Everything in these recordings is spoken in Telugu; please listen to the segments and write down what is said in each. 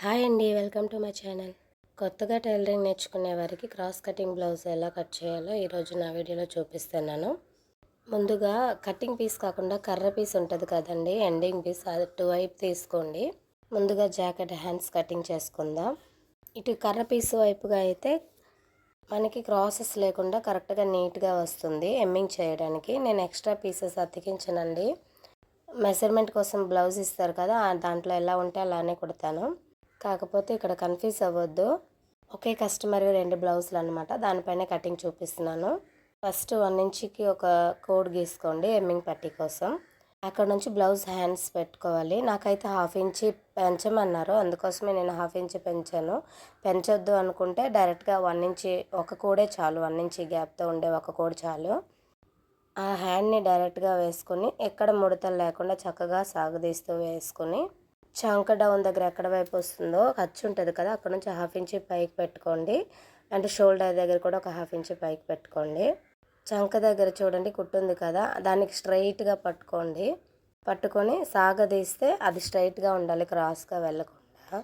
హాయ్ అండి, వెల్కమ్ టు మై ఛానల్. కొత్తగా టైలరింగ్ నేర్చుకునే వారికి క్రాస్ కటింగ్ బ్లౌజ్ ఎలా కట్ చేయాలో ఈరోజు నా వీడియోలో చూపిస్తున్నాను. ముందుగా కటింగ్ పీస్ కాకుండా కర్ర పీస్ ఉంటుంది కదండి, ఎండింగ్ పీస్, అది అటువైపు తీసుకోండి. ముందుగా జాకెట్ హ్యాండ్స్ కటింగ్ చేసుకుందాం. ఇటు కర్ర పీస్ వైపుగా అయితే మనకి క్రాసెస్ లేకుండా కరెక్ట్గా నీట్గా వస్తుంది ఎమ్మింగ్ చేయడానికి. నేను ఎక్స్ట్రా పీసెస్ అతికించనండి. మెజర్మెంట్ కోసం బ్లౌజ్ ఇస్తారు కదా, దాంట్లో ఎలా ఉంటే అలానే కుడతాను. కాకపోతే ఇక్కడ కన్ఫ్యూజ్ అవ్వద్దు, ఒకే కస్టమర్వి 2 బ్లౌజులు అనమాట. దానిపైన కటింగ్ చూపిస్తున్నాను. ఫస్ట్ 1 ఇంచ్కి ఒక కోడ్ గీసుకోండి ఎమ్మింగ్ పట్టీ కోసం. అక్కడ నుంచి బ్లౌజ్ హ్యాండ్స్ పెట్టుకోవాలి. నాకైతే 1/2 ఇంచి పెంచమన్నారు, అందుకోసమే నేను 1/2 ఇంచి పెంచాను. పెంచొద్దు అనుకుంటే డైరెక్ట్గా 1 ఇంచి ఒక కోడే చాలు, 1 ఇంచి గ్యాప్తో ఉండే ఒక కోడ్ చాలు. ఆ హ్యాండ్ని డైరెక్ట్గా వేసుకొని ఎక్కడ ముడతలు లేకుండా చక్కగా సాగదీస్తూ వేసుకొని చంక డౌన్ దగ్గర ఎక్కడ వైపు వస్తుందో ఖర్చు ఉంటుంది కదా, అక్కడ నుంచి 1/2 ఇంచి పైకి పెట్టుకోండి. అంటే షోల్డర్ దగ్గర కూడా ఒక 1/2 ఇంచి పైకి పెట్టుకోండి. చంక దగ్గర చూడండి కుట్టు ఉంది కదా, దానికి స్ట్రైట్గా పట్టుకోండి. పట్టుకొని సాగదీస్తే అది స్ట్రైట్గా ఉండాలి, క్రాస్గా వెళ్ళకుండా.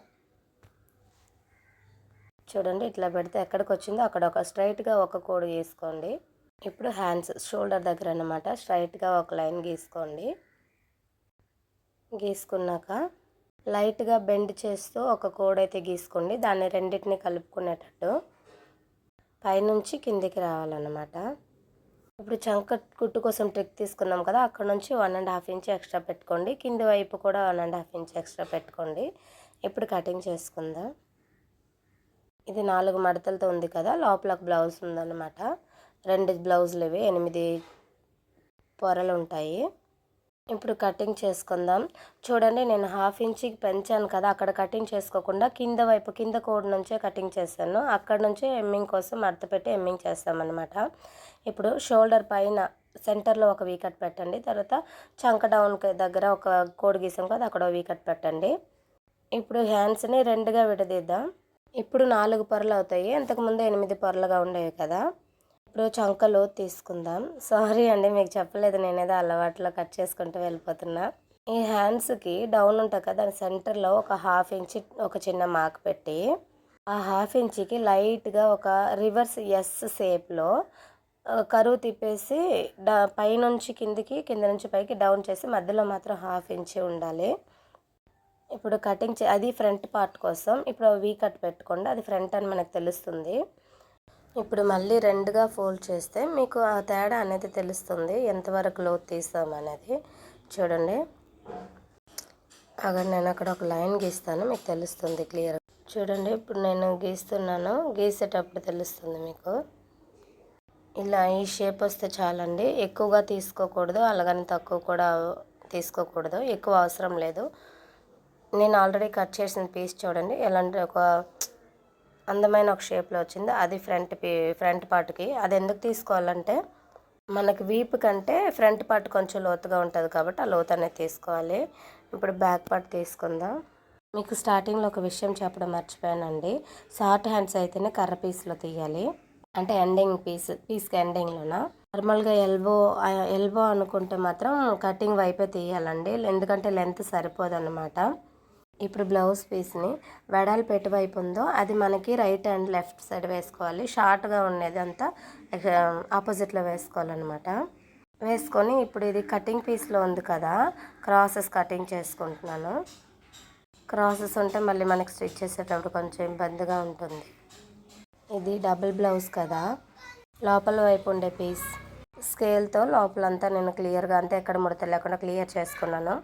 చూడండి ఇట్లా పెడితే ఎక్కడికి వచ్చిందో అక్కడ ఒక స్ట్రైట్గా ఒక కోడ్ గీసుకోండి. ఇప్పుడు హ్యాండ్స్ షోల్డర్ దగ్గర అన్నమాట, స్ట్రైట్గా ఒక లైన్ గీసుకోండి. గీసుకున్నాక లైట్గా బెండ్ చేస్తూ ఒక కోడ్ అయితే గీసుకోండి. దాన్ని రెండింటిని కలుపుకునేటట్టు పైనుంచి కిందికి రావాలన్నమాట. ఇప్పుడు చంక కుట్టు కోసం ట్రిక్ తీసుకున్నాం కదా, అక్కడ నుంచి 1.5 ఇంచ్ ఎక్స్ట్రా పెట్టుకోండి. కింది వైపు కూడా 1.5 ఇంచ్ ఎక్స్ట్రా పెట్టుకోండి. ఇప్పుడు కటింగ్ చేసుకుందాం. ఇది 4 మడతలతో ఉంది కదా, లోపల ఒక బ్లౌజ్ ఉందన్నమాట. 2 బ్లౌజులు ఇవి, 8 పొరలు ఉంటాయి. ఇప్పుడు కటింగ్ చేసుకుందాం. చూడండి నేను 1/2 ఇంచికి పెంచాను కదా, అక్కడ కటింగ్ చేసుకోకుండా కింద వైపు కింద కోడ్ నుంచే కటింగ్ చేశాను. అక్కడ నుంచే ఎమ్మింగ్ కోసం మడత పెట్టి ఎమ్మింగ్ చేస్తామన్నమాట. ఇప్పుడు షోల్డర్ పైన సెంటర్లో ఒక వీ కట్ పెట్టండి. తర్వాత చంక డౌన్ దగ్గర ఒక కోడ్ గీసాం కదా, అక్కడ వీ కట్ పెట్టండి. ఇప్పుడు హ్యాండ్స్ని 2గా విడదీద్దాం. ఇప్పుడు 4 పొరలు అవుతాయి, ఇంతకుముందు 8 పొరలుగా ఉండేవి కదా. ఇప్పుడు చంక లోతు తీసుకుందాం. సారీ అండి, మీకు చెప్పలేదు, నేనేదో అలవాట్లో కట్ చేసుకుంటూ వెళ్ళిపోతున్నా. ఈ హ్యాండ్స్కి డౌన్ ఉంటుంది కదా, దాని సెంటర్లో ఒక 1/2 ఇంచి ఒక చిన్న మార్క్ పెట్టి ఆ 1/2 ఇంచికి లైట్గా ఒక రివర్స్ ఎస్ షేప్లో కరువు తిప్పేసి పైనుంచి కిందికి, కింద నుంచి పైకి డౌన్ చేసి మధ్యలో మాత్రం 1/2 ఇంచి ఉండాలి. ఇప్పుడు కటింగ్ అది ఫ్రంట్ పార్ట్ కోసం. ఇప్పుడు వీ కట్ పెట్టుకోండి, అది ఫ్రంట్ అని మనకు తెలుస్తుంది. ఇప్పుడు మళ్ళీ 2గా ఫోల్డ్ చేస్తే మీకు ఆ తేడా అనేది తెలుస్తుంది, ఎంతవరకు లోతు తీస్తామనేది. చూడండి అక్కడ నేను అక్కడ ఒక లైన్ గీస్తాను, మీకు తెలుస్తుంది క్లియర్. చూడండి ఇప్పుడు నేను గీస్తున్నాను, గీసేటప్పుడు తెలుస్తుంది మీకు. ఇలా ఈ షేప్ వస్తే చాలండి, ఎక్కువగా తీసుకోకూడదు, అలాగని తక్కువ కూడా తీసుకోకూడదు, ఎక్కువ అవసరం లేదు. నేను ఆల్రెడీ కట్ చేసిన పీస్ చూడండి ఎలాంటి ఒక అందమైన ఒక షేప్లో వచ్చింది. అది ఫ్రంట్ పార్ట్కి. అది ఎందుకు తీసుకోవాలంటే మనకి వీపు కంటే ఫ్రంట్ పార్ట్ కొంచెం లోతుగా ఉంటుంది కాబట్టి ఆ లోతు అనేది తీసుకోవాలి. ఇప్పుడు బ్యాక్ పార్ట్ తీసుకుందాం. మీకు స్టార్టింగ్లో ఒక విషయం చెప్పడం మర్చిపోయానండి, షార్ట్ హ్యాండ్స్ అయితేనే కర్ర పీస్లో తీయాలి, అంటే ఎండింగ్ పీస్కి ఎండింగ్లోన. నార్మల్గా ఎల్బో అనుకుంటే మాత్రం కటింగ్ వైపే తీయాలండి, ఎందుకంటే లెంత్ సరిపోదన్నమాట. ఇప్పుడు బ్లౌజ్ పీస్ని వెడల్పు ఎటువైపు ఉందో అది మనకి రైట్ అండ్ లెఫ్ట్ సైడ్ వేసుకోవాలి. షార్ట్గా ఉండేది అంతా ఆపోజిట్లో వేసుకోవాలన్నమాట. వేసుకొని ఇప్పుడు ఇది కటింగ్ పీస్లో ఉంది కదా, క్రాసెస్ కటింగ్ చేసుకుంటున్నాను. క్రాసెస్ ఉంటే మళ్ళీ మనకి స్టిచ్ చేసేటప్పుడు కొంచెం ఇబ్బందిగా ఉంటుంది. ఇది డబుల్ బ్లౌజ్ కదా, లోపల వైపు ఉండే పీస్ స్కేల్తో లోపలంతా నేను క్లియర్గా అంతా ఎక్కడ ముడత లేకుండా క్లియర్ చేసుకున్నాను.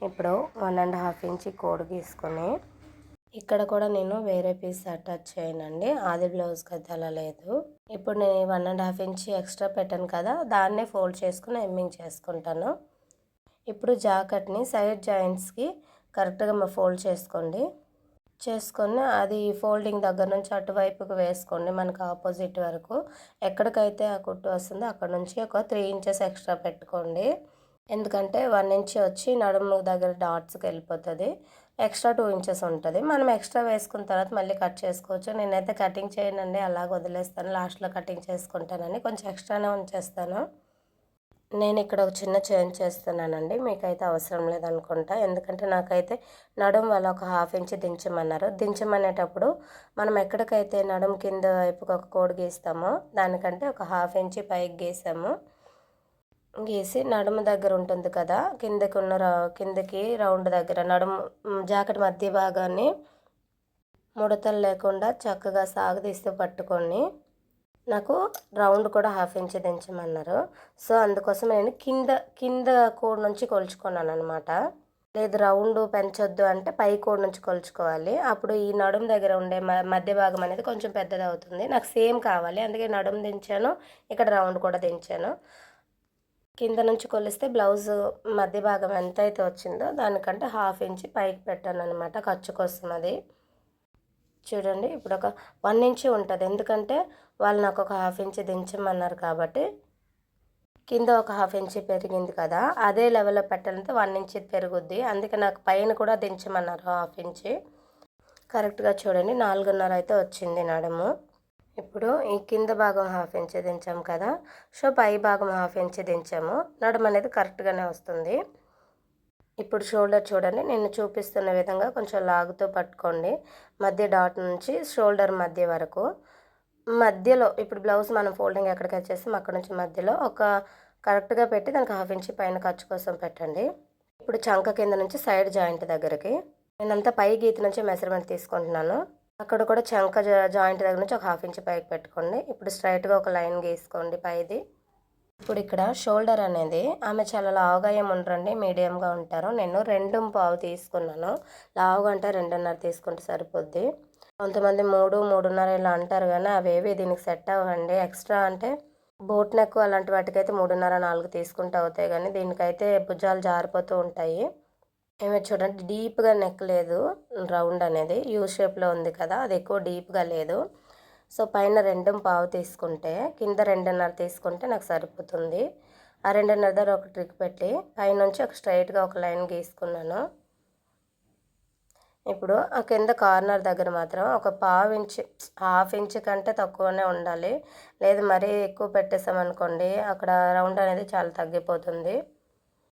ఇప్పుడు 1.5 ఇంచి కోడ్ గీసుకొని ఇక్కడ కూడా నేను వేరే పీస్ అటాచ్ చేయనండి, ఆది బ్లౌజ్ కదా అలా లేదు. ఇప్పుడు నేను 1.5 ఇంచి ఎక్స్ట్రా పెట్టాను కదా, దాన్నే ఫోల్డ్ చేసుకుని ఎమ్మింగ్ చేసుకుంటాను. ఇప్పుడు జాకెట్ని సైడ్ జాయింట్స్కి కరెక్ట్గా ఫోల్డ్ చేసుకొని అది ఫోల్డింగ్ దగ్గర నుంచి అటువైపుకి వేసుకోండి, మనకు ఆపోజిట్ వరకు. ఎక్కడికైతే ఆ కుట్టు వస్తుందో అక్కడ నుంచి ఒక 3 ఇంచెస్ ఎక్స్ట్రా పెట్టుకోండి, ఎందుకంటే 1 ఇంచ్ వచ్చి నడుము దగ్గర డాట్స్కి వెళ్ళిపోతుంది. ఎక్స్ట్రా 2 ఇంచెస్ ఉంటుంది, మనం ఎక్స్ట్రా వేసుకున్న తర్వాత మళ్ళీ కట్ చేసుకోవచ్చు. నేనైతే కటింగ్ చేయనండి, అలాగ వదిలేస్తాను, లాస్ట్లో కటింగ్ చేసుకుంటానని కొంచెం ఎక్స్ట్రానే ఉంచేస్తాను. నేను ఇక్కడ ఒక చిన్న చేంజ్ చేస్తున్నానండి. మీకైతే అవసరం లేదనుకుంటా. ఎందుకంటే నాకైతే నడుము వాళ్ళు ఒక హాఫ్ ఇంచ్ దించమన్నారు. దించమనేటప్పుడు మనం ఎక్కడికైతే నడుము కింద వైపుకి ఒక కోడ్ గీస్తామో దానికంటే ఒక హాఫ్ ఇంచ్ పైకి గీసాము. గీసి నడుము దగ్గర ఉంటుంది కదా, కిందకి రౌండ్ దగ్గర నడుము జాకెట్ మధ్య భాగాన్ని ముడతలు లేకుండా చక్కగా సాగదీస్తూ పట్టుకొని నాకు రౌండ్ కూడా హాఫ్ ఇంచ్ దించమన్నారు. సో అందుకోసం నేను కింద కోడ్ నుంచి కొలుచుకున్నాను అనమాట. లేదు రౌండ్ పెంచొద్దు అంటే పై కోడ్ నుంచి కొలుచుకోవాలి. అప్పుడు ఈ నడుము దగ్గర ఉండే మధ్య భాగం అనేది కొంచెం పెద్దది అవుతుంది. నాకు సేమ్ కావాలి, అందుకే నడుము దించాను, ఇక్కడ రౌండ్ కూడా దించాను. కింద నుంచి కొలిస్తే బ్లౌజ్ మధ్య భాగం ఎంత అయితే వచ్చిందో దానికంటే హాఫ్ ఇంచ్ పైకి పెట్టాను అనమాట, ఖర్చు కోసం. అది చూడండి ఇప్పుడు ఒక 1 ఇంచ్ ఉంటుంది, ఎందుకంటే వాళ్ళు నాకు ఒక హాఫ్ ఇంచ్ దించమన్నారు కాబట్టి. కింద ఒక హాఫ్ ఇంచ్ పెరిగింది కదా, అదే లెవెల్లో పెట్టాలంటే 1 ఇంచ్ పెరుగుద్ది. అందుకే నాకు పైన కూడా దించమన్నారు హాఫ్ ఇంచ్. కరెక్ట్గా చూడండి 4.5 అయితే వచ్చింది నడుము. ఇప్పుడు ఈ కింద భాగం హాఫ్ ఇంచ్ దించాం కదా, సో పై భాగం హాఫ్ ఇంచ్ దించాము. నడుము అనేది కరెక్ట్గానే వస్తుంది. ఇప్పుడు షోల్డర్ చూడండి, నేను చూపిస్తున్న విధంగా కొంచెం లాగుతూ పట్టుకోండి. మధ్య డాట్ నుంచి షోల్డర్ మధ్య వరకు. మధ్యలో ఇప్పుడు బ్లౌజ్ మనం ఫోల్డింగ్ ఎక్కడికి వచ్చేస్తాం అక్కడ నుంచి మధ్యలో ఒక కరెక్ట్గా పెట్టి దానికి హాఫ్ ఇంచ్ పైన ఖర్చు కోసం పెట్టండి. ఇప్పుడు చంక కింద నుంచి సైడ్ జాయింట్ దగ్గరికి నేనంతా పై గీత నుంచి మెజర్మెంట్ తీసుకుంటున్నాను. అక్కడ కూడా చంక జాయింట్ దగ్గర నుంచి ఒక హాఫ్ ఇంచ్ పైకి పెట్టుకోండి. ఇప్పుడు స్ట్రైట్గా ఒక లైన్ గీసుకోండి పైది. ఇప్పుడు ఇక్కడ షోల్డర్ అనేది ఆమె చాలా లావుగా ఏమి ఉండరండి, మీడియంగా ఉంటారు. నేను 2.5 తీసుకున్నాను. లావుగా అంటే 2.5 తీసుకుంటే సరిపోద్ది. కొంతమంది 3, 3.5 ఇలా అంటారు, కానీ అవేవి దీనికి సెట్ అవ్వండి. ఎక్స్ట్రా అంటే బోట్ నెక్ అలాంటి వాటికైతే 3.5, 4 తీసుకుంటూ అవుతాయి, కానీ దీనికైతే భుజాలు జారిపోతూ ఉంటాయి. ఏమో చూడండి డీప్గా నెక్ లేదు, రౌండ్ అనేది యూ షేప్లో ఉంది కదా, అది ఎక్కువ డీప్గా లేదు. సో పైన 2.5 తీసుకుంటే కింద 2.5 తీసుకుంటే నాకు సరిపోతుంది. ఆ 2.5 దగ్గర ఒక ట్రిక్ పెట్టి పైనుంచి ఒక స్ట్రైట్గా ఒక లైన్ గీసుకున్నాను. ఇప్పుడు ఆ కింద కార్నర్ దగ్గర మాత్రం ఒక హాఫ్ ఇంచ్ కంటే తక్కువనే ఉండాలి. లేదు మరీ ఎక్కువ పెట్టేసామనుకోండి అక్కడ రౌండ్ అనేది చాలా తగ్గిపోతుంది.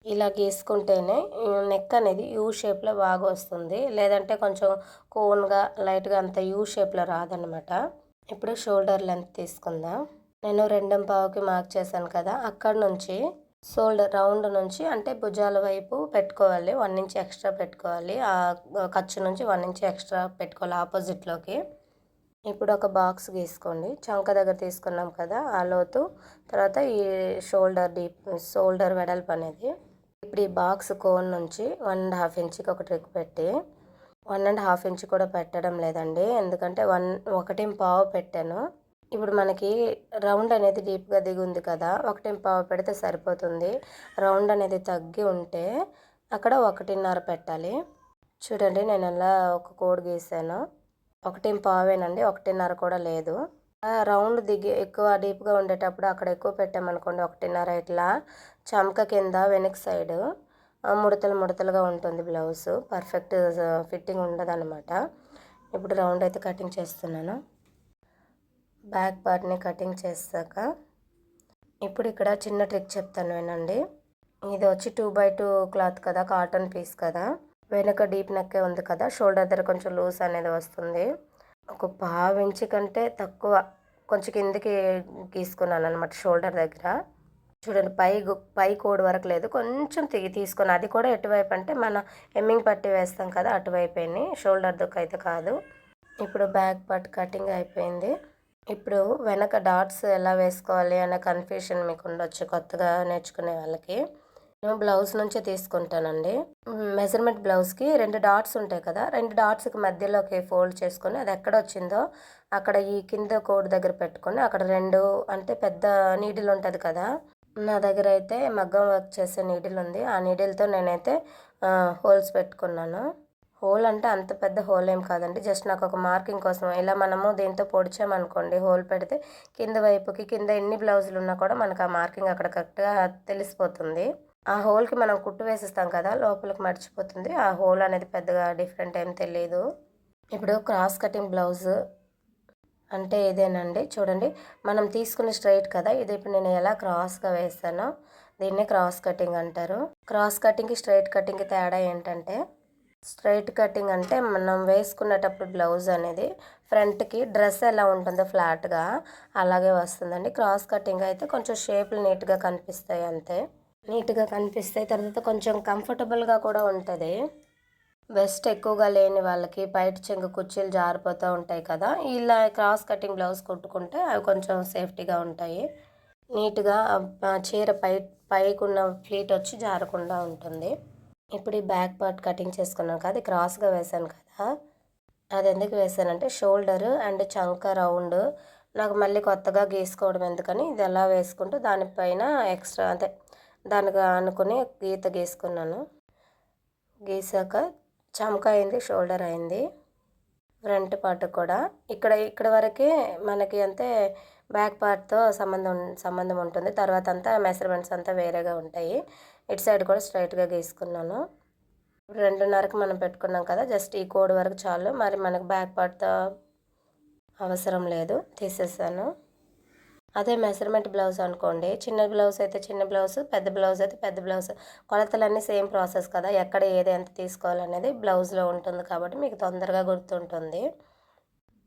ఇలా గీసుకుంటేనే నెక్ అనేది యూ షేప్లో బాగా వస్తుంది, లేదంటే కొంచెం కోన్గా లైట్గా అంత యూ షేప్లో రాదనమాట. ఇప్పుడు షోల్డర్ లెంత్ తీసుకుందాం. నేను 2.5కి మార్క్ చేశాను కదా, అక్కడ నుంచి షోల్డర్ రౌండ్ నుంచి అంటే భుజాల వైపు పెట్టుకోవాలి, 1 ఇంచ్ ఎక్స్ట్రా పెట్టుకోవాలి. ఆ ఖర్చు నుంచి 1 ఇంచ్ ఎక్స్ట్రా పెట్టుకోవాలి ఆపోజిట్లోకి. ఇప్పుడు ఒక బాక్స్ గీసుకోండి. చంక దగ్గర తీసుకున్నాం కదా ఆ లోతు, తర్వాత ఈ షోల్డర్ వెడల్పు అనేది. ఇప్పుడు ఈ బాక్స్ కోన్ నుంచి 1.5 ఇంచ్కి ఒక ట్రిక్ పెట్టి 1.5 ఇంచ్ కూడా పెట్టడం లేదండి, ఎందుకంటే 1.5 పెట్టాను. ఇప్పుడు మనకి రౌండ్ అనేది డీప్గా దిగి ఉంది కదా, 1.5 పెడితే సరిపోతుంది. రౌండ్ అనేది తగ్గి ఉంటే అక్కడ 1.5 పెట్టాలి. చూడండి నేను అలా ఒక కోడ్ గీసాను. 1.5 1.5 కూడా లేదు. రౌండ్ దిగి ఎక్కువ డీప్గా ఉండేటప్పుడు అక్కడ ఎక్కువ పెట్టామనుకోండి 1.5, ఇట్లా చమక కింద వెనక్ సైడ్ ముడతలుగా ఉంటుంది బ్లౌజ్, పర్ఫెక్ట్ ఫిట్టింగ్ ఉండదు అనమాట. ఇప్పుడు రౌండ్ అయితే కటింగ్ చేస్తున్నాను. బ్యాక్ పార్ట్ని కటింగ్ చేశాక ఇప్పుడు ఇక్కడ చిన్న ట్రిక్ చెప్తాను వినండి. ఇది వచ్చి 2x2 క్లాత్ కదా, కాటన్ పీస్ కదా, వెనక డీప్ నెక్కే ఉంది కదా, షోల్డర్ దగ్గర కొంచెం లూజ్ అనేది వస్తుంది. ఒక 1/2 ఇంచ్ కంటే తక్కువ కొంచెం కిందికి గీసుకున్నాను అనమాట షోల్డర్ దగ్గర. చూడండి పై కోడ్ వరకు లేదు, కొంచెం తీసుకొని, అది కూడా ఎటువైపు అంటే మన హెమ్మింగ్ పట్టి వేస్తాం కదా అటువైపుని, షోల్డర్ దుక్ అయితే కాదు. ఇప్పుడు బ్యాక్ పార్ట్ కటింగ్ అయిపోయింది. ఇప్పుడు వెనక డాట్స్ ఎలా వేసుకోవాలి అనే కన్ఫ్యూషన్ మీకు ఉండొచ్చు కొత్తగా నేర్చుకునే వాళ్ళకి. నేను బ్లౌజ్ నుంచే తీసుకుంటానండి. మెజర్మెంట్ బ్లౌజ్కి 2 డాట్స్ ఉంటాయి కదా, 2 డాట్స్కి మధ్యలోకి ఫోల్డ్ చేసుకొని అది ఎక్కడ వచ్చిందో అక్కడ ఈ కింద కోడ్ దగ్గర పెట్టుకొని అక్కడ 2 అంటే పెద్ద నీడిల్ ఉంటుంది కదా, నా దగ్గర అయితే మగ్గం వర్క్ చేసే నీడిల్ ఉంది, ఆ నీడిల్తో నేనైతే హోల్స్ పెట్టుకున్నాను. హోల్ అంటే అంత పెద్ద హోల్ ఏం కాదండి, జస్ట్ నాకు ఒక మార్కింగ్ కోసం. ఇలా మనము దీంతో పొడిచామనుకోండి హోల్ పెడితే కింద వైపుకి కింద ఎన్ని బ్లౌజులు ఉన్నా కూడా మనకు ఆ మార్కింగ్ అక్కడ కరెక్ట్గా తెలిసిపోతుంది. ఆ హోల్కి మనం కుట్టు వేసిస్తాం కదా, లోపలికి మర్చిపోతుంది. ఆ హోల్ అనేది పెద్దగా డిఫరెంట్ ఏం తెలియదు. ఇప్పుడు క్రాస్ కటింగ్ బ్లౌజ్ అంటే ఇదేనండి. చూడండి మనం తీసుకున్న స్ట్రైట్ కదా, ఇది ఇప్పుడు నేను ఎలా క్రాస్గా వేస్తానో దీన్నే క్రాస్ కటింగ్ అంటారు. క్రాస్ కటింగ్కి స్ట్రైట్ కటింగ్కి తేడా ఏంటంటే, స్ట్రైట్ కటింగ్ అంటే మనం వేసుకునేటప్పుడు బ్లౌజ్ అనేది ఫ్రంట్కి డ్రెస్ ఎలా ఉంటుందో ఫ్లాట్గా అలాగే వస్తుందండి. క్రాస్ కటింగ్ అయితే కొంచెం షేపులు నీట్గా కనిపిస్తాయి అంతే. నీట్గా కనిపిస్తాయి, తర్వాత కొంచెం కంఫర్టబుల్గా కూడా ఉంటుంది. వెస్ట్ ఎక్కువగా లేని వాళ్ళకి బయట చెంగు కుర్చీలు జారిపోతూ ఉంటాయి కదా, ఇలా క్రాస్ కటింగ్ బ్లౌజ్ కుట్టుకుంటే అవి కొంచెం సేఫ్టీగా ఉంటాయి. నీట్గా చీర పైకున్న ఫ్లీట్ వచ్చి జారకుండా ఉంటుంది. ఇప్పుడు ఈ బ్యాక్ పార్ట్ కటింగ్ చేసుకున్నాం కదా, అది క్రాస్గా వేసాను కదా, అది ఎందుకు వేసానంటే షోల్డర్ అండ్ చంక రౌండ్ నాకు మళ్ళీ కొత్తగా గీసుకోవడం ఎందుకని ఇది ఎలా వేసుకుంటూ దానిపైన ఎక్స్ట్రా అంటే దానికి అనుకుని గీత గీసుకున్నాను. గీసాక చంక అయింది, షోల్డర్ అయింది, ఫ్రంట్ పార్ట్ కూడా ఇక్కడ వరకే మనకి అంతే బ్యాక్ పార్ట్తో సంబంధం ఉంటుంది. తర్వాత అంతా మెజర్మెంట్స్ అంతా వేరేగా ఉంటాయి. ఇటు సైడ్ కూడా స్ట్రైట్గా గీసుకున్నాను. 2:30కి మనం పెట్టుకున్నాం కదా, జస్ట్ ఈ కోడ్ వరకు చాలు, మరి మనకు బ్యాక్ పార్ట్తో అవసరం లేదు, తీసేసాను. అదే మెజర్మెంట్ బ్లౌజ్ అనుకోండి, చిన్న బ్లౌజ్ అయితే చిన్న బ్లౌజ్, పెద్ద బ్లౌజ్ అయితే పెద్ద బ్లౌజ్, కొలతలన్నీ సేమ్ ప్రాసెస్ కదా, ఎక్కడ ఏది ఎంత తీసుకోవాలనేది బ్లౌజ్లో ఉంటుంది కాబట్టి మీకు తొందరగా గుర్తుంటుంది.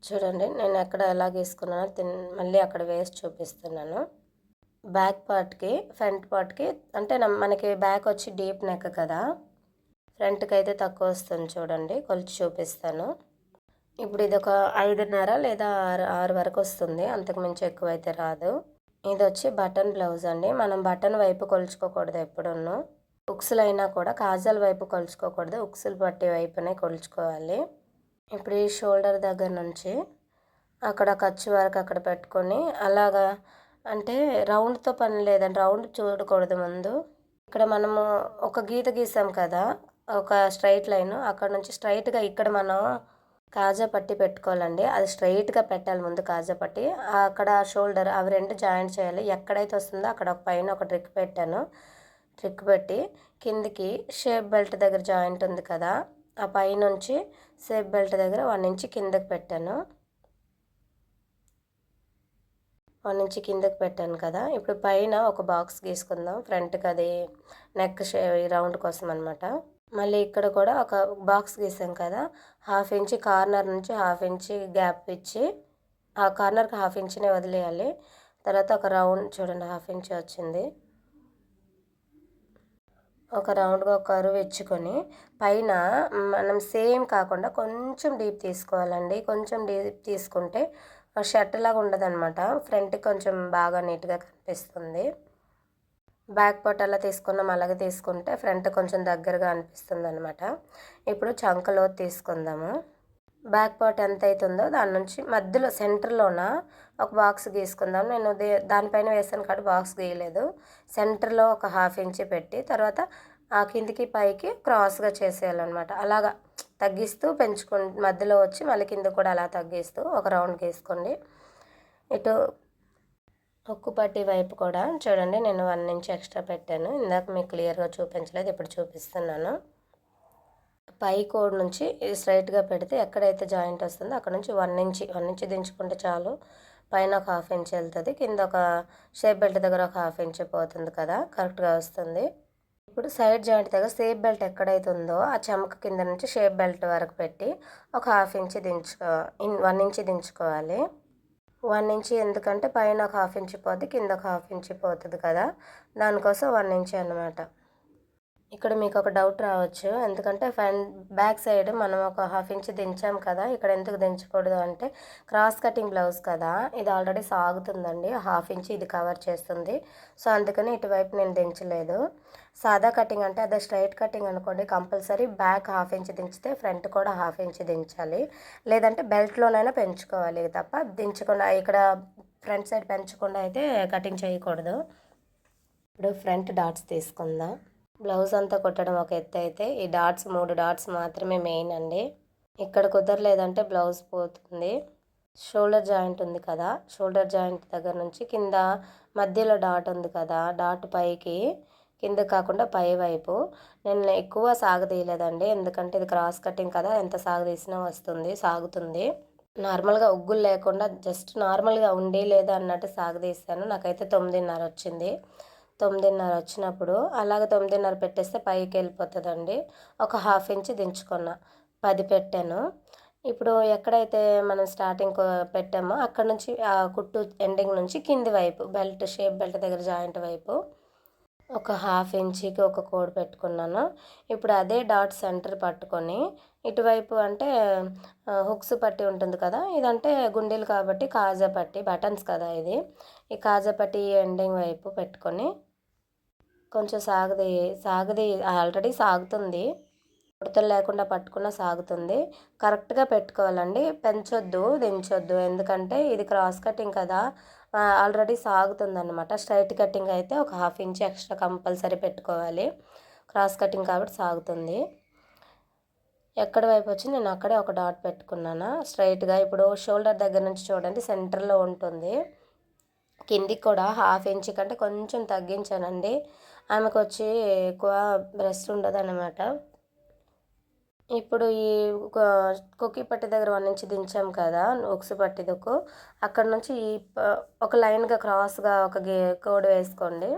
చూడండి నేను ఎక్కడ ఎలా గీసుకున్నానో మళ్ళీ అక్కడ వేసి చూపిస్తున్నాను. బ్యాక్ పార్ట్కి ఫ్రంట్ పార్ట్కి అంటే మనకి బ్యాక్ వచ్చి డీప్ నెక్ కదా, ఫ్రంట్కి అయితే తక్కువ వస్తుంది. చూడండి కొలిచి చూపిస్తాను. ఇప్పుడు ఇది ఒక 5:30 లేదా 6 వరకు వస్తుంది, అంతకుమించి ఎక్కువ అయితే రాదు. ఇది వచ్చి బటన్ బ్లౌజ్ అండి. మనం బటన్ వైపు కొలుచుకోకూడదు ఎప్పుడున్నూ. ఉక్సులు అయినా కూడా కాజల్ వైపు కొలుచుకోకూడదు, ఉక్సులు పట్టి వైపునే కొలుచుకోవాలి. ఇప్పుడు ఈ షోల్డర్ దగ్గర నుంచి అక్కడ ఖర్చు వరకు అక్కడ పెట్టుకొని అలాగా, అంటే రౌండ్తో పని లేదండి, రౌండ్ చూడకూడదు ముందు. ఇక్కడ మనము ఒక గీత గీసాం కదా, ఒక స్ట్రైట్ లైన్, అక్కడ నుంచి స్ట్రైట్గా ఇక్కడ మనం కాజా పట్టి పెట్టుకోవాలండి. అది స్ట్రైట్గా పెట్టాలి ముందు కాజా పట్టి, అక్కడ షోల్డర్ అవి రెండు జాయింట్ చేయాలి. ఎక్కడైతే వస్తుందో అక్కడ పైన ఒక ట్రిక్ పెట్టాను. ట్రిక్ పెట్టి కిందికి షేప్ బెల్ట్ దగ్గర జాయింట్ ఉంది కదా, ఆ పైనుంచి షేప్ బెల్ట్ దగ్గర 1 ఇంచ్ కిందకి పెట్టాను. 1 ఇంచ్ కిందకి పెట్టాను కదా, ఇప్పుడు పైన ఒక బాక్స్ గీసుకుందాం. ఫ్రంట్కి అది నెక్ రౌండ్ కోసం అనమాట. మళ్ళీ ఇక్కడ కూడా ఒక బాక్స్ గీసాం కదా, 1/2 ఇంచ్ కార్నర్ నుంచి 1/2 ఇంచ్ గ్యాప్ ఇచ్చి ఆ కార్నర్కి 1/2 ఇంచ్నే వదిలేయాలి. తర్వాత ఒక రౌండ్ చూడండి 1/2 ఇంచ్ వచ్చింది. ఒక రౌండ్గా ఒక కరువు ఇచ్చుకొని పైన మనం సేమ్ కాకుండా కొంచెం డీప్ తీసుకోవాలండి. కొంచెం డీప్ తీసుకుంటే షర్ట్ లాగా ఉండదన్నమాట, ఫ్రంట్కి కొంచెం బాగా నీట్గా కనిపిస్తుంది. బ్యాక్ పార్ట్ అలా తీసుకున్నాం, అలాగే తీసుకుంటే ఫ్రంట్ కొంచెం దగ్గరగా అనిపిస్తుంది అనమాట. ఇప్పుడు చంకలో తీసుకుందాము. బ్యాక్ పార్ట్ ఎంత అవుతుందో దాని నుంచి మధ్యలో సెంటర్లోన ఒక బాక్స్ గీసుకుందాం. నేను దానిపైన వేసాను కాబట్టి బాక్స్ గీయలేదు. సెంటర్లో ఒక 1/2 ఇంచ్ పెట్టి తర్వాత ఆ కిందికి పైకి క్రాస్గా చేసేయాలన్నమాట. అలాగా తగ్గిస్తూ మధ్యలో వచ్చి మళ్ళీ కింద కూడా అలా తగ్గిస్తూ ఒక రౌండ్ గీసుకోండి. ఇటు హుక్కు పట్టి వైపు కూడా చూడండి, నేను 1 ఇంచ్ ఎక్స్ట్రా పెట్టాను. ఇందాక మీకు క్లియర్గా చూపించలేదు, ఇప్పుడు చూపిస్తున్నాను. పై కోడ్ నుంచి స్ట్రైట్గా పెడితే ఎక్కడైతే జాయింట్ వస్తుందో అక్కడ నుంచి 1 ఇంచ్ దించుకుంటే చాలు. పైన ఒక 1/2 ఇంచ్ వెళ్తుంది, కింద ఒక షేప్ బెల్ట్ దగ్గర ఒక 1/2 ఇంచ్ పోతుంది కదా, కరెక్ట్గా వస్తుంది. ఇప్పుడు సైడ్ జాయింట్ దగ్గర షేప్ బెల్ట్ ఎక్కడైతే ఉందో ఆ చెమక కింద నుంచి షేప్ బెల్ట్ వరకు పెట్టి ఒక 1/2 ఇంచ్ 1 ఇంచ్ దించుకోవాలి. 1 ఇంచ్ ఎందుకంటే పైన ఒక 1/2 ఇంచ్ పోతుంది, కింద ఒక 1/2 ఇంచ్ పోతుంది కదా, దానికోసం 1 ఇంచ్ అన్నమాట. ఇక్కడ మీకు ఒక డౌట్ రావచ్చు, ఎందుకంటే బ్యాక్ సైడ్ మనం ఒక 1/2 ఇంచ్ దించాం కదా, ఇక్కడ ఎందుకు దించకూడదు అంటే క్రాస్ కటింగ్ బ్లౌజ్ కదా, ఇది ఆల్రెడీ సాగుతుందండి, 1/2 ఇంచ్ ఇది కవర్ చేస్తుంది. సో అందుకని ఇటువైపు నేను దించలేదు. సాదా కటింగ్ అంటే అదే స్ట్రైట్ కటింగ్ అనుకోండి, కంపల్సరీ బ్యాక్ 1/2 ఇంచ్ దించితే ఫ్రంట్ కూడా 1/2 ఇంచ్ దించాలి, లేదంటే బెల్ట్లోనైనా పెంచుకోవాలి తప్ప దించకుండా ఇక్కడ ఫ్రంట్ సైడ్ పెంచకుండా అయితే కటింగ్ చేయకూడదు. ఇప్పుడు ఫ్రంట్ డాట్స్ తీసుకుందాం. బ్లౌజ్ అంతా కుట్టడం ఒక ఎత్తు అయితే ఈ 3 డాట్స్ మాత్రమే మెయిన్ అండి. ఇక్కడ కుదరలేదంటే బ్లౌజ్ పోతుంది. షోల్డర్ జాయింట్ ఉంది కదా, షోల్డర్ జాయింట్ దగ్గర నుంచి కింద మధ్యలో డాట్ ఉంది కదా, డాట్ పైకి కింద కాకుండా పై వైపు నేను ఎక్కువ సాగదీయలేదండి, ఎందుకంటే ఇది క్రాస్ కటింగ్ కదా, ఎంత సాగదీసినా సాగుతుంది. నార్మల్గా ఉగ్గులు లేకుండా జస్ట్ నార్మల్గా ఉండి లేదా అన్నట్టు సాగదీసాను. నాకైతే 9:30 వచ్చింది. 9:30 వచ్చినప్పుడు అలాగ 9:30 పెట్టేస్తే పైకి వెళ్ళిపోతుందండి. ఒక హాఫ్ ఇంచ్ దించుకున్నా, 10 పెట్టాను. ఇప్పుడు ఎక్కడైతే మనం స్టార్టింగ్ పెట్టామో అక్కడ నుంచి ఆ కుట్టు ఎండింగ్ నుంచి కింది వైపు బెల్ట్ షేప్ బెల్ట్ దగ్గర జాయింట్ వైపు ఒక హాఫ్ ఇంచ్కి ఒక కోడ్ పెట్టుకున్నాను. ఇప్పుడు అదే డాట్ సెంటర్ పట్టుకొని ఇటువైపు అంటే హుక్స్ పట్టి ఉంటుంది కదా, ఇదంటే గుండీలు కాబట్టి కాజా పట్టి బటన్స్ కదా ఇది. ఈ కాజా పట్టి ఎండింగ్ వైపు పెట్టుకొని కొంచెం సాగది ఆల్రెడీ సాగుతుంది, ఉడతలు లేకుండా పట్టుకున్న సాగుతుంది. కరెక్ట్గా పెట్టుకోవాలండి, పెంచొద్దు దించొద్దు, ఎందుకంటే ఇది క్రాస్ కటింగ్ కదా, ఆల్రెడీ సాగుతుందన్నమాట. స్ట్రైట్ కటింగ్ అయితే ఒక హాఫ్ ఇంచ్ ఎక్స్ట్రా కంపల్సరీ పెట్టుకోవాలి, క్రాస్ కటింగ్ కాబట్టి సాగుతుంది. ఎక్కడ వైపు వచ్చి నేను అక్కడే ఒక డాట్ పెట్టుకున్నాను స్ట్రైట్గా. ఇప్పుడు షోల్డర్ దగ్గర నుంచి చూడండి సెంటర్లో ఉంటుంది, కిందికి కూడా హాఫ్ ఇంచ్ కంటే కొంచెం తగ్గించానండి. ఆమెకు వచ్చి ఎక్కువ బ్రెస్ట్ ఉండదు అన్నమాట. ఇప్పుడు ఈ కొక్కి పట్టి దగ్గర 1 ఇంచ్ దించాం కదా ఉక్సు పట్టి దుక్కు, అక్కడ నుంచి ఈ ఒక లైన్గా క్రాస్గా ఒక కోడ్ వేసుకోండి.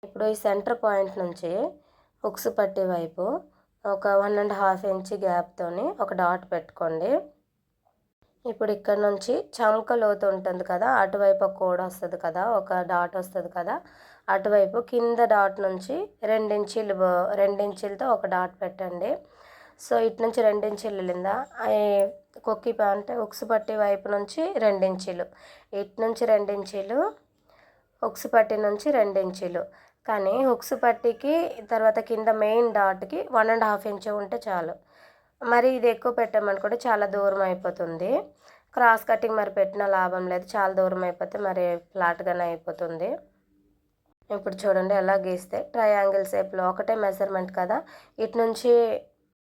ఇప్పుడు ఈ సెంటర్ పాయింట్ నుంచి ఉక్సు పట్టి వైపు ఒక 1.5 ఇంచ్ గ్యాప్తోని ఒక డాట్ పెట్టుకోండి. ఇప్పుడు ఇక్కడ నుంచి చంక లోతు ఉంటుంది కదా, అటువైపు ఒక కోడ్ వస్తుంది కదా, ఒక డాట్ వస్తుంది కదా, అటువైపు కింద డాట్ నుంచి 2 ఇంచులతో ఒక డాట్ పెట్టండి. సో ఇటు నుంచి 2 ఇంచులు వెళ్ళిందా, కొక్కి అంటే ఉక్సు పట్టి వైపు నుంచి 2 ఇంచులు, ఇటు నుంచి 2 ఇంచులు, ఉక్సు పట్టి నుంచి 2 ఇంచులు. కానీ హుక్స్ పట్టికి తర్వాత కింద మెయిన్ డాట్కి 1.5 ఇంచ్ ఉంటే చాలు. మరి ఇది ఎక్కువ పెట్టామనుకోండి చాలా దూరం అయిపోతుంది, క్రాస్ కటింగ్ మరి పెట్టిన లాభం లేదు, చాలా దూరం అయిపోతే మరి ఫ్లాట్గానే అయిపోతుంది. ఇప్పుడు చూడండి ఎలా గీస్తే ట్రయాంగిల్ షేప్లో ఒకటే మెజర్మెంట్ కదా, ఇటు నుంచి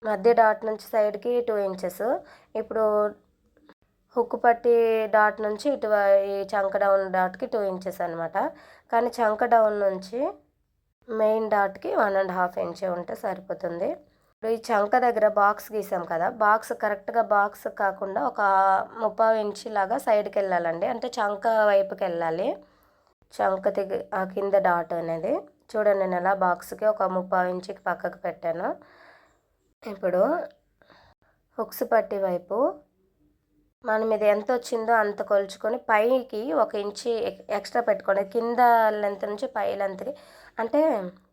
మధ్య డాట్ నుంచి సైడ్కి 2 ఇంచెస్. ఇప్పుడు హుక్కు పట్టి డాట్ నుంచి ఇటు ఈ చంక డౌన్ డాట్కి 2 ఇంచెస్ అనమాట. కానీ చంక డౌన్ నుంచి మెయిన్ డాట్కి 1.5 ఇంచ్ ఉంటే సరిపోతుంది. ఇప్పుడు ఈ చంక దగ్గర బాక్స్ గీసాం కదా, బాక్స్ కరెక్ట్గా బాక్స్ కాకుండా ఒక 30 ఇంచ్ లాగా సైడ్కి వెళ్ళాలండి, అంటే చంక వైపుకి వెళ్ళాలి. చంక ఆ కింద డాట్ అనేది చూడండి, నేను ఎలా బాక్స్కి ఒక 30 ఇంచుకి పక్కకు పెట్టాను. ఇప్పుడు హుక్స్ పట్టి వైపు మనం ఇది ఎంత వచ్చిందో అంత కొలుచుకొని పైకి 1 ఇంచు ఎక్స్ట్రా పెట్టుకోండి, కింద లెంత్ నుంచి పై లెంత్కి. అంటే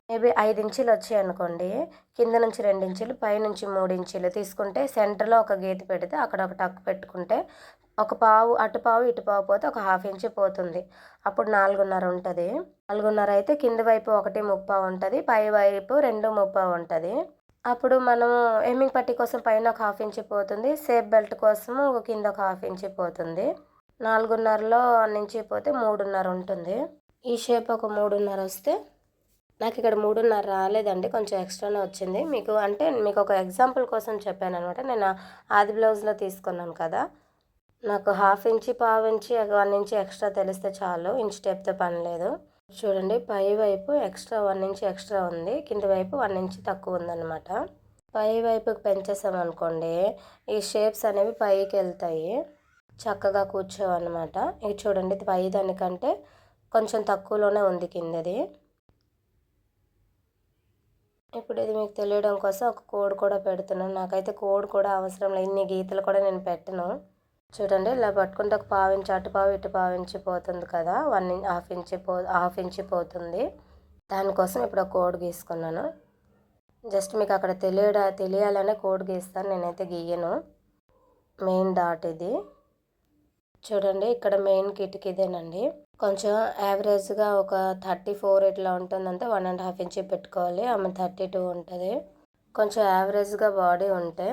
మేబీ 5 ఇంచులు వచ్చాయి అనుకోండి, కింద నుంచి 2 ఇంచులు పై నుంచి 3 ఇంచులు తీసుకుంటే సెంటర్లో ఒక గీత పెడితే అక్కడ ఒక టక్ పెట్టుకుంటే ఒక పావు అటు పావు ఇటు పావు పోతే ఒక హాఫ్ ఇంచ్ పోతుంది, అప్పుడు 4.5 ఉంటుంది. 4.5 అయితే కింద వైపు 1.30 ఉంటుంది, పై వైపు 2.30 ఉంటుంది. అప్పుడు మనం హెమ్మింగ్ పట్టీ కోసం పైన ఒక హాఫ్ ఇంచ్ పోతుంది, సేఫ్ బెల్ట్ కోసము కింద ఒక హాఫ్ ఇంచ్ పోతుంది. 4.5లో 1 ఇంచ్ పోతే 3.5 ఉంటుంది. ఈ షేప్ ఒక 3.5 వస్తే, నాకు ఇక్కడ 3.5 రాలేదండి, కొంచెం ఎక్స్ట్రానే వచ్చింది. మీకు అంటే మీకు ఒక ఎగ్జాంపుల్ కోసం చెప్పాను అనమాట. నేను ఆది బ్లౌజ్లో తీసుకున్నాను కదా, నాకు హాఫ్ ఇంచ్ పావు ఇంచ్ 1 ఇంచ్ ఎక్స్ట్రా తెలిస్తే చాలు, ఇంచ్ టేప్తో పని లేదు. చూడండి పై వైపు ఎక్స్ట్రా 1 ఇంచ్ ఎక్స్ట్రా ఉంది, కింద వైపు 1 ఇంచ్ తక్కువ ఉందన్నమాట. పై వైపుకి పెంచేసామనుకోండి ఈ షేప్స్ అనేవి పైకి వెళ్తాయి, చక్కగా కూర్చోవన్నమాట. ఇది చూడండి, ఇది పై దానికంటే కొంచెం తక్కువలోనే ఉంది కిందది. ఇప్పుడు ఇది మీకు తెలియడం కోసం ఒక కోడ్ కూడా పెడుతున్నాను, నాకైతే కోడ్ కూడా అవసరం లేదు, ఇన్ని గీతలు కూడా నేను పెట్టను. చూడండి ఇలా పట్టుకుంటే ఒక పావు ఇంచ్ అటు పావు ఇటు పావు ఇంచ్ పోతుంది కదా, 1.5 ఇంచ్ పోతుంది. దానికోసం ఇప్పుడు ఒక కోడ్ గీసుకున్నాను, జస్ట్ మీకు అక్కడ తెలియాలనే కోడ్ గీస్తాను, నేనైతే గీయను. మెయిన్ డాట్ ఇది చూడండి, ఇక్కడ మెయిన్ కిట్కి ఇదేనండి. కొంచెం యావరేజ్గా ఒక 34 ఇట్లా ఉంటుందంటే 1.5 ఇంచ్ పెట్టుకోవాలి, ఆమె 32 ఉంటుంది. కొంచెం యావరేజ్గా బాడీ ఉంటే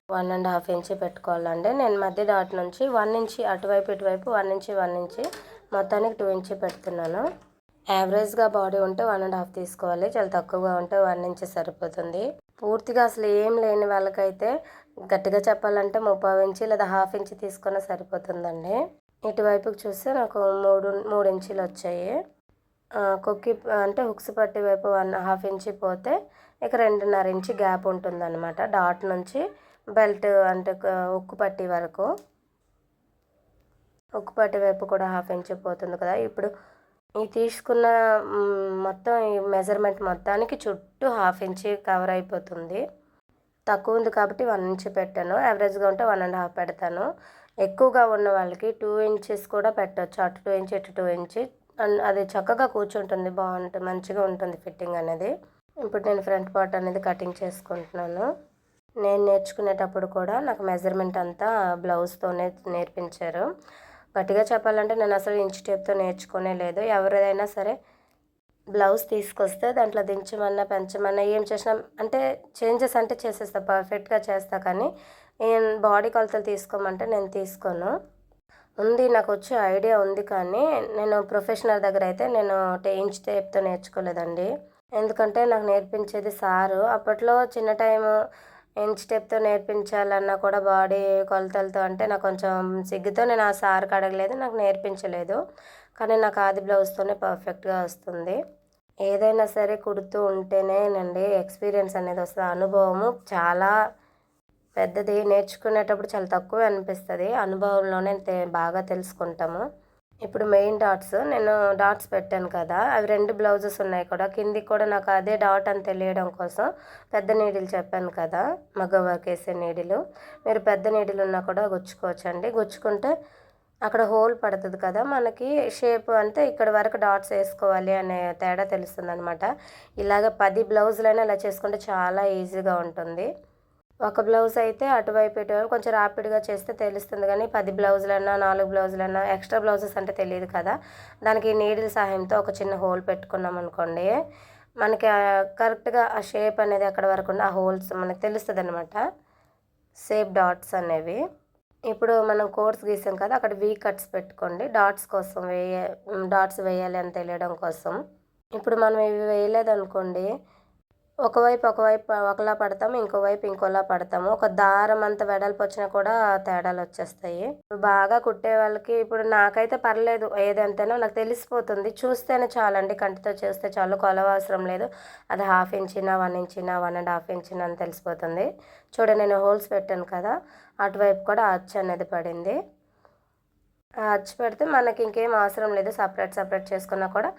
1.5 ఇంచ్ పెట్టుకోవాలండి. నేను మధ్య డాట్ నుంచి 1 ఇంచ్ అటువైపు ఇటువైపు 1 ఇంచ్ మొత్తానికి 2 ఇంచ్ పెడుతున్నాను. యావరేజ్గా బాడీ ఉంటే 1.5 తీసుకోవాలి, చాలా తక్కువగా ఉంటే 1 ఇంచ్ సరిపోతుంది. పూర్తిగా అసలు ఏం లేని వాళ్ళకైతే గట్టిగా చెప్పాలంటే 30 ఇంచ్ లేదా హాఫ్ ఇంచ్ తీసుకున్నా సరిపోతుందండి. ఇటువైపుకి చూస్తే నాకు 3 ఇంచులు వచ్చాయి. కొక్కి అంటే హుక్స్ పట్టి వైపు 1.5 ఇంచ్ పోతే ఇక 2.5 ఇంచ్ గ్యాప్ ఉంటుందన్నమాట, డాట్ నుంచి బెల్ట్ అంటే ఉక్కు పట్టి వరకు. ఉక్కు పట్టి వైపు కూడా హాఫ్ ఇంచ్ పోతుంది కదా. ఇప్పుడు ఈ తీసుకున్న మొత్తం ఈ మెజర్మెంట్ మొత్తానికి చుట్టూ 1/2 ఇంచి కవర్ అయిపోతుంది. తక్కువ ఉంది కాబట్టి 1 ఇంచ్ పెట్టాను. యావరేజ్గా ఉంటే 1.5 పెడతాను. ఎక్కువగా ఉన్న వాళ్ళకి 2 ఇంచెస్ కూడా పెట్టవచ్చు. అటు 2 ఇంచ్ ఇటు 2 ఇంచ్ అది చక్కగా కూర్చుంటుంది. బాగుంటుంది, మంచిగా ఉంటుంది ఫిట్టింగ్ అనేది. ఇప్పుడు నేను ఫ్రంట్ పార్ట్ అనేది కటింగ్ చేసుకుంటున్నాను. నేను నేర్చుకునేటప్పుడు కూడా నాకు మెజర్మెంట్ అంతా బ్లౌజ్తోనే నేర్పించారు. గట్టిగా చెప్పాలంటే నేను అసలు ఇంచ్ టేప్తో నేర్చుకునే లేదు. ఎవరైనా సరే బ్లౌజ్ తీసుకొస్తే దాంట్లో దించమన్నా పెంచమన్నా ఏం చేసినా అంటే చేంజెస్ అంటే చేసేస్తా, పర్ఫెక్ట్గా చేస్తా. కానీ బాడీ కొలతలు తీసుకోమంటే నేను తీసుకోను. ఉంది, నాకు వచ్చే ఐడియా ఉంది. కానీ నేను ప్రొఫెషనల్ దగ్గర అయితే నేను ఇంచ్ టేప్తో నేర్చుకోలేదండి. ఎందుకంటే నాకు నేర్పించేది సారు. అప్పట్లో చిన్న టైము ఇంచ్ టేప్తో నేర్పించాలన్నా కూడా బాడీ కొలతలతో అంటే నాకు కొంచెం సిగ్గుతో నేను ఆ సార్కి అడగలేదు, నాకు నేర్పించలేదు. కానీ నాకు ఆది బ్లౌజ్తోనే పర్ఫెక్ట్గా వస్తుంది. ఏదైనా సరే కుడుతూ ఉంటేనేనండి ఎక్స్పీరియన్స్ అనేది వస్తుంది. అనుభవము చాలా పెద్దది. నేర్చుకునేటప్పుడు చాలా తక్కువే అనిపిస్తుంది, అనుభవంలోనే బాగా తెలుసుకుంటాము. ఇప్పుడు మెయిన్ డాట్స్ నేను డాట్స్ పెట్టాను కదా, అవి 2 బ్లౌజెస్ ఉన్నాయి కూడా. కిందికి కూడా నాకు అదే డాట్ అని తెలియడం కోసం పెద్ద నీడిలు చెప్పాను కదా, మగ్గ వర్క్ వేసే నీడిలు. మీరు పెద్ద నీడిలు ఉన్నా కూడా గుచ్చుకోవచ్చండి. గుచ్చుకుంటే అక్కడ హోల్ పడుతుంది కదా, మనకి షేప్ అంటే ఇక్కడ వరకు డాట్స్ వేసుకోవాలి అనే తేడా తెలుస్తుంది అనమాట. ఇలాగ 10 బ్లౌజులైనా ఇలా చేసుకుంటే చాలా ఈజీగా ఉంటుంది. ఒక బ్లౌజ్ అయితే అటువైపు ఇటువైపు కొంచెం ర్యాపిడ్గా చేస్తే తెలుస్తుంది. కానీ 10 బ్లౌజులన్నా 4 బ్లౌజులన్నా ఎక్స్ట్రా బ్లౌజెస్ అంటే తెలియదు కదా, దానికి నీడిల్ సహాయంతో ఒక చిన్న హోల్ పెట్టుకున్నాం అనుకోండి, మనకి కరెక్ట్గా ఆ షేప్ అనేది అక్కడ వరకు ఆ హోల్స్ మనకు తెలుస్తుంది అనమాట, షేప్ డాట్స్ అనేవి. ఇప్పుడు మనం కోర్స్ గీసాం కదా, అక్కడ వీ కట్స్ పెట్టుకోండి, డాట్స్ కోసం డాట్స్ వేయాలి అని తెలియడం కోసం. ఇప్పుడు మనం ఇవి వేయలేదనుకోండి, ఒకవైపు ఒకలా పడతాము, ఇంకోవైపు ఇంకోలా పడతాము. ఒక దారం అంత వెడల్పు వచ్చినా కూడా తేడాలు వచ్చేస్తాయి. బాగా కుట్టే వాళ్ళకి ఇప్పుడు నాకైతే పర్లేదు, ఏదంతేనో నాకు తెలిసిపోతుంది. చూస్తేనే చాలండి, కంటితో చేస్తే చాలు, కొలవసరం లేదు. అది 1/2 ఇంచినా 1 ఇంచినా 1.5 ఇంచినా అని తెలిసిపోతుంది. చూడండి, నేను హోల్స్ పెట్టాను కదా, అటువైపు కూడా అచ్చు అనేది పడింది. ఆ అచ్చు పెడితే మనకి ఇంకేం అవసరం లేదు, సపరేట్ చేసుకున్నా కూడా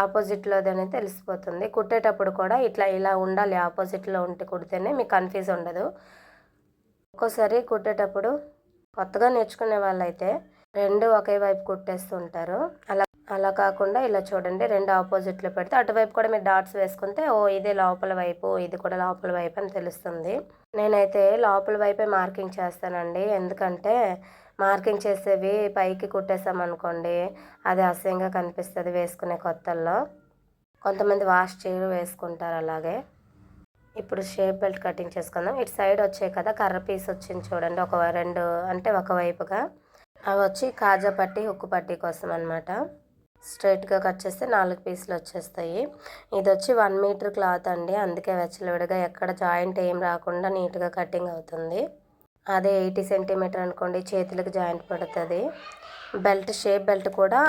ఆపోజిట్లోది అనేది తెలిసిపోతుంది. కుట్టేటప్పుడు కూడా ఇలా ఉండాలి, ఆపోజిట్లో ఉంటే కుడితేనే మీకు కన్ఫ్యూజ్ ఉండదు. ఒక్కోసారి కుట్టేటప్పుడు కొత్తగా నేర్చుకునే వాళ్ళైతే 2 ఒకే వైపు కుట్టేస్తుంటారు. అలా కాకుండా ఇలా చూడండి, 2 ఆపోజిట్లో పెడితే అటువైపు కూడా మీరు డాట్స్ వేసుకుంటే ఇదే లోపల వైపు, ఇది కూడా లోపల వైపు అని తెలుస్తుంది. నేనైతే లోపల వైపే మార్కింగ్ చేస్తానండి. ఎందుకంటే మార్కింగ్ చేసేవి పైకి కుట్టేసామనుకోండి, అది అసహ్యంగా కనిపిస్తుంది వేసుకునే కొత్తల్లో. కొంతమంది వాష్ చేయరు, వేసుకుంటారు అలాగే. ఇప్పుడు షేప్ బెల్ట్ కటింగ్ చేసుకుందాం. ఇటు సైడ్ వచ్చాయి కదా, కర్ర పీస్ వచ్చింది చూడండి, 2 అంటే ఒకవైపుగా. అవి వచ్చి కాజా పట్టి, హుక్కు పట్టి కోసం అనమాట. స్ట్రైట్గా కట్ చేస్తే 4 పీసులు వచ్చేస్తాయి. ఇది వచ్చి 1 మీటర్ క్లాత్ అండి, అందుకే వెచ్చలవిడిగా ఎక్కడ జాయింట్ ఏం రాకుండా నీట్గా కటింగ్ అవుతుంది. అదే 80 సెంటీమీటర్ అనుకోండి, చేతులకు జాయింట్ పడుతుంది. బెల్ట్, షేప్ బెల్ట్ కూడా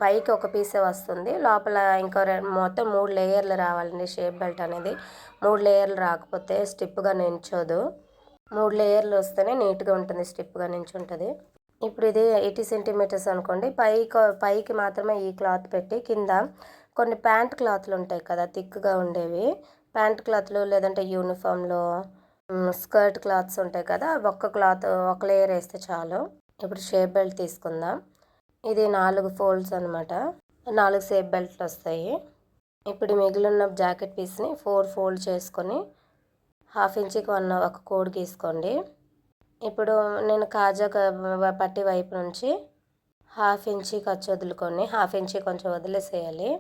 పైకి ఒక పీసే వస్తుంది, లోపల ఇంకో మొత్తం 3 లేయర్లు రావాలండి. షేప్ బెల్ట్ అనేది 3 లేయర్లు రాకపోతే స్టిప్గా నించోదు. 3 లేయర్లు వస్తేనే నీట్గా ఉంటుంది, స్టిప్గా నించుంటుంది. ఇప్పుడు ఇది 80 సెంటీమీటర్స్ అనుకోండి, పైకి మాత్రమే ఈ క్లాత్ పెట్టి, కింద కొన్ని ప్యాంట్ క్లాత్లు ఉంటాయి కదా థిక్గా ఉండేవి, ప్యాంట్ క్లాత్లు లేదంటే యూనిఫామ్లో స్కర్ట్ క్లాత్స్ ఉంటాయి కదా, ఒక లేయర్ వేస్తే చాలు. ఇప్పుడు షేప్ బెల్ట్ తీసుకుందాం. ఇది 4 ఫోల్డ్స్ అనమాట, 4 షేప్ బెల్ట్లు వస్తాయి. ఇప్పుడు మిగిలిన జాకెట్ పీస్ని 4 ఫోల్డ్ చేసుకొని 1/2 ఇంచికి ఒక కోడ్ గీసుకోండి. ఇప్పుడు నేను కాజా పట్టి వైపు నుంచి 1/2 ఇంచి ఖర్చు వదులుకొని 1/2 ఇంచి కొంచెం వదిలేసేయాలి.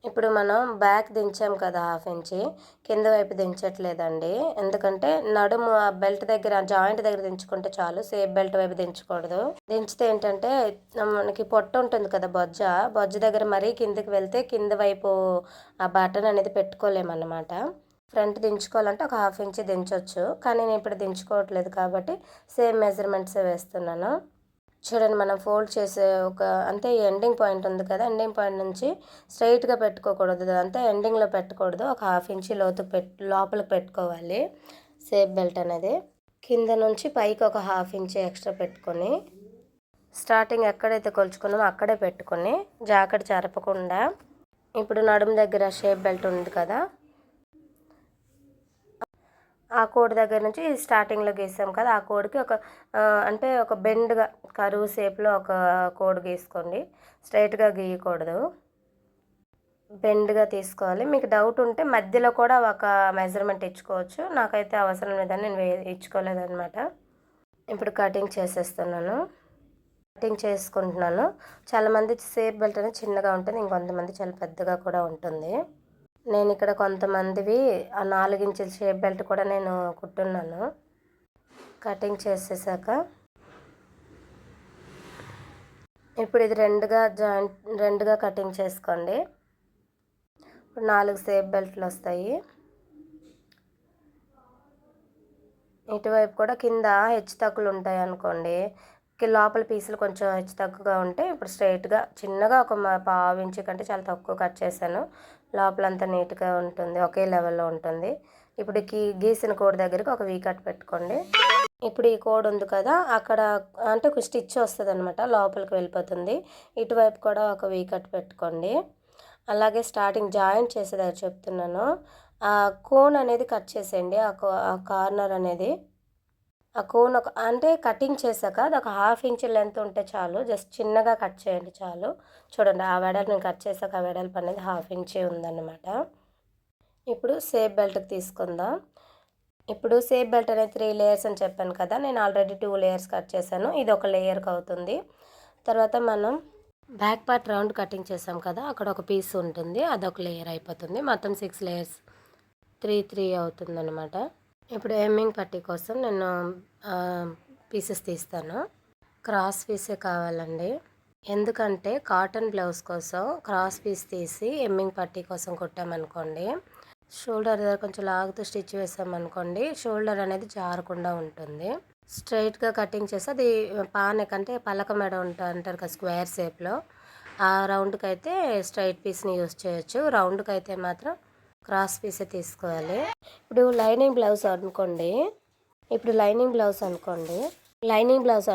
ఇప్పుడు మనం బ్యాక్ దించాం కదా 1/2 ఇంచి, కింద వైపు దించట్లేదండి. ఎందుకంటే నడుము బెల్ట్ దగ్గర, జాయింట్ దగ్గర దించుకుంటే చాలు, షేప్ బెల్ట్ వైపు దించకూడదు. దించితే ఏంటంటే మనకి పొట్ట ఉంటుంది కదా, బొజ్జ దగ్గర మరీ కిందకి వెళ్తే కింద వైపు ఆ బటన్ అనేది పెట్టుకోలేమన్నమాట. ఫ్రంట్ దించుకోవాలంటే ఒక 1/2 ఇంచి దించవచ్చు, కానీ నేను ఇప్పుడు దించుకోవట్లేదు కాబట్టి సేమ్ మెజర్మెంట్సే వేస్తున్నాను. చూడండి, మనం ఫోల్డ్ చేసే అంటే ఎండింగ్ పాయింట్ ఉంది కదా, ఎండింగ్ పాయింట్ నుంచి స్ట్రైట్గా పెట్టుకోకూడదు, అంతే ఎండింగ్లో పెట్టకూడదు, ఒక 1/2 ఇంచి లోపలికి పెట్టుకోవాలి షేప్ బెల్ట్ అనేది. కింద నుంచి పైకి ఒక 1/2 ఇంచి ఎక్స్ట్రా పెట్టుకొని స్టార్టింగ్ ఎక్కడైతే కొలుచుకున్నామో అక్కడే పెట్టుకొని జాకెట్ జరపకుండా ఇప్పుడు నడుము దగ్గర షేప్ బెల్ట్ ఉంది కదా, ఆ కోడ్ దగ్గర నుంచి స్టార్టింగ్లో గీసాం కదా, ఆ కోడ్కి అంటే ఒక బెండ్గా కరువు షేప్లో ఒక కోడ్ గీసుకోండి. స్ట్రైట్గా గీయకూడదు, బెండ్గా తీసుకోవాలి. మీకు డౌట్ ఉంటే మధ్యలో కూడా ఒక మెజర్మెంట్ ఇచ్చుకోవచ్చు. నాకైతే అవసరం లేదని నేను ఇచ్చుకోలేదన్నమాట. ఇప్పుడు కటింగ్ చేసేస్తున్నాను, కటింగ్ చేసుకుంటున్నాను. చాలామంది షేప్ బెల్ట్ అనేది చిన్నగా ఉంటుంది, ఇంకొంతమంది చాలా పెద్దగా కూడా ఉంటుంది. నేను ఇక్కడ కొంతమందివి ఆ 4 ఇంచుల షేప్ బెల్ట్ కూడా నేను కుట్టున్నాను. కటింగ్ చేసేసాక ఇప్పుడు ఇది రెండుగా కటింగ్ చేసుకోండి. ఇప్పుడు 4 షేప్ బెల్ట్లు వస్తాయి. ఇటువైపు కూడా కింద హెచ్చు తగ్గులు ఉంటాయి అనుకోండి, లోపల పీసులు కొంచెం హెచ్చు తగ్గుగా ఉంటే ఇప్పుడు స్ట్రైట్గా చిన్నగా ఒక 1/2 ఇంచు కంటే చాలా తక్కువ కట్ చేశాను. లోపలంతా నీట్గా ఉంటుంది, ఒకే లెవెల్లో ఉంటుంది. ఇప్పుడు గీసిన కోడ్ దగ్గరికి ఒక వీ కట్ పెట్టుకోండి. ఇప్పుడు ఈ కోడ్ ఉంది కదా, అక్కడ అంటే ఒక స్టిచ్ వస్తుంది అనమాట, లోపలికి వెళ్ళిపోతుంది. ఇటువైపు కూడా ఒక వీ కట్ పెట్టుకోండి. అలాగే స్టార్టింగ్ జాయింట్ చేసేదాన్ని చెప్తున్నాను, ఆ కోన్ అనేది కట్ చేసేయండి. ఆ కార్నర్ అనేది, ఆ కోన్ అంటే కటింగ్ చేశాక అది ఒక 1/2 ఇంచ్ లెంత్ ఉంటే చాలు, జస్ట్ చిన్నగా కట్ చేయండి చాలు. చూడండి, ఆ వెడల్పు నేను కట్ చేశాక ఆ వెడల్పు అనేది 1/2 ఇంచ్ ఉందన్నమాట. ఇప్పుడు షేప్ బెల్ట్కి తీసుకుందాం. ఇప్పుడు షేప్ బెల్ట్ అనేది 3 లేయర్స్ అని చెప్పాను కదా, నేను ఆల్రెడీ 2 లేయర్స్ కట్ చేశాను. ఇది ఒక లేయర్కి అవుతుంది. తర్వాత మనం బ్యాక్ పార్ట్ రౌండ్ కటింగ్ చేసాం కదా, అక్కడ ఒక పీస్ ఉంటుంది, అదొక లేయర్ అయిపోతుంది. మొత్తం 6 లేయర్స్ 3 అవుతుంది అనమాట. ఇప్పుడు హెమ్మింగ్ పట్టీ కోసం నేను పీసెస్ తీస్తాను. క్రాస్ పీసే కావాలండి, ఎందుకంటే కాటన్ బ్లౌజ్ కోసం క్రాస్ పీస్ తీసి హెమ్మింగ్ పట్టీ కోసం కుట్టామనుకోండి, షోల్డర్ దగ్గర కొంచెం లాగుతూ స్టిచ్ వేసామనుకోండి, షోల్డర్ అనేది జారకుండా ఉంటుంది. స్ట్రైట్గా కటింగ్ చేస్తే అది పానెక్ అంటే పలక మెడ అంటారు కదా స్క్వేర్ షేప్లో, ఆ రౌండ్కి అయితే స్ట్రైట్ పీస్ని యూస్ చేయొచ్చు, రౌండ్కి అయితే మాత్రం క్రాస్ పీసే తీసుకోవాలి. ఇప్పుడు లైనింగ్ బ్లౌజ్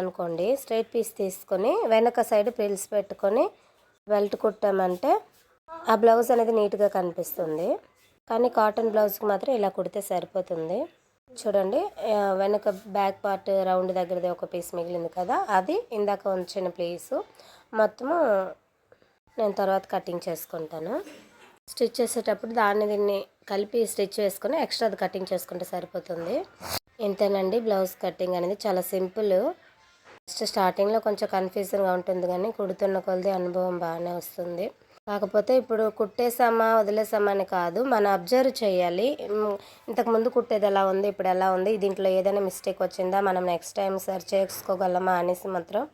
అనుకోండి, స్ట్రైట్ పీస్ తీసుకొని వెనక సైడ్ ప్రిల్స్ పెట్టుకొని బెల్ట్ కుట్టామంటే ఆ బ్లౌజ్ అనేది నీట్గా కనిపిస్తుంది. కానీ కాటన్ బ్లౌజ్కి మాత్రం ఇలా కుడితే సరిపోతుంది. చూడండి, వెనక బ్యాక్ పార్ట్ రౌండ్ దగ్గరది ఒక పీస్ మిగిలింది కదా, అది ఇందాక ఉంచిన ప్లీసు మొత్తము నేను తర్వాత కటింగ్ చేసుకుంటాను. స్టిచ్ చేసేటప్పుడు దీన్ని కలిపి స్టిచ్ వేసుకొని ఎక్స్ట్రా కటింగ్ చేసుకుంటే సరిపోతుంది. ఇంతేనండి, బ్లౌజ్ కటింగ్ అనేది చాలా సింపుల్. ఫస్ట్ స్టార్టింగ్లో కొంచెం కన్ఫ్యూజన్గా ఉంటుంది, కానీ కుడుతున్న కొలది అనుభవం బాగానే వస్తుంది. కాకపోతే ఇప్పుడు కుట్టేసామా వదిలేసామా అని కాదు, మనం అబ్జర్వ్ చేయాలి. ఇంతకుముందు కుట్టేది ఎలా ఉంది, ఇప్పుడు ఎలా ఉంది, దీంట్లో ఏదైనా మిస్టేక్ వచ్చిందా, మనం నెక్స్ట్ టైం సరి చేసుకోగలమా అనేసి మాత్రం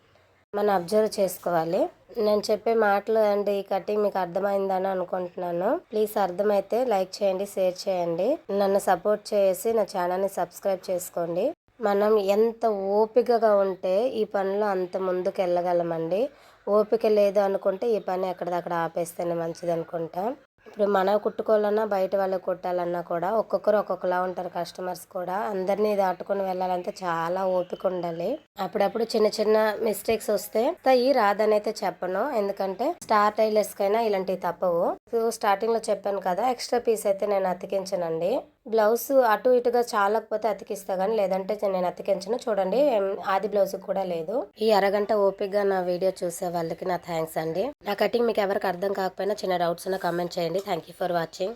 మనం అబ్జర్వ్ చేసుకోవాలి. నేను చెప్పే మాటలు అండ్ ఈ కటింగ్ మీకు అర్థమైందని అనుకుంటున్నాను. ప్లీజ్ అర్థమైతే లైక్ చేయండి, షేర్ చేయండి, నన్ను సపోర్ట్ చేసి నా ఛానల్ని సబ్స్క్రైబ్ చేసుకోండి. మనం ఎంత ఓపికగా ఉంటే ఈ పనిలో అంత ముందుకు వెళ్ళగలమండి. ఓపిక లేదు అనుకుంటే ఈ పని ఎక్కడిదక్కడ ఆపేస్తేనే మంచిది అనుకుంటా. ఇప్పుడు మనం కుట్టుకోవాలన్నా బయట వాళ్ళకి కుట్టాలన్నా కూడా ఒక్కొక్కరు ఒక్కొక్కలా ఉంటారు. కస్టమర్స్ కూడా అందరినీ దాటుకొని వెళ్ళాలంటే చాలా ఓపిక ఉండాలి. అప్పుడప్పుడు చిన్న చిన్న మిస్టేక్స్ వస్తే రాదనైతే చెప్పను, ఎందుకంటే స్టార్ టైలర్స్ కైనా ఇలాంటివి తప్పవు. స్టార్టింగ్ లో చెప్పాను కదా, ఎక్స్ట్రా పీస్ అయితే నేను అతికించనండి. బ్లౌజ్ అటు ఇటుగా చాలకపోతే అతికిస్తా కానీ లేదంటే నేను అతికించను. చూడండి, ఆది బ్లౌజ్ కూడా లేదు. ఈ అరగంట ఓపికగా నా వీడియో చూసే వాళ్ళకి నా థ్యాంక్స్ అండి. నా కటింగ్ మీకు ఎవరికి అర్థం కాకపోయినా చిన్న డౌట్స్ ఉన్నా కామెంట్ చేయండి. Thank you for watching.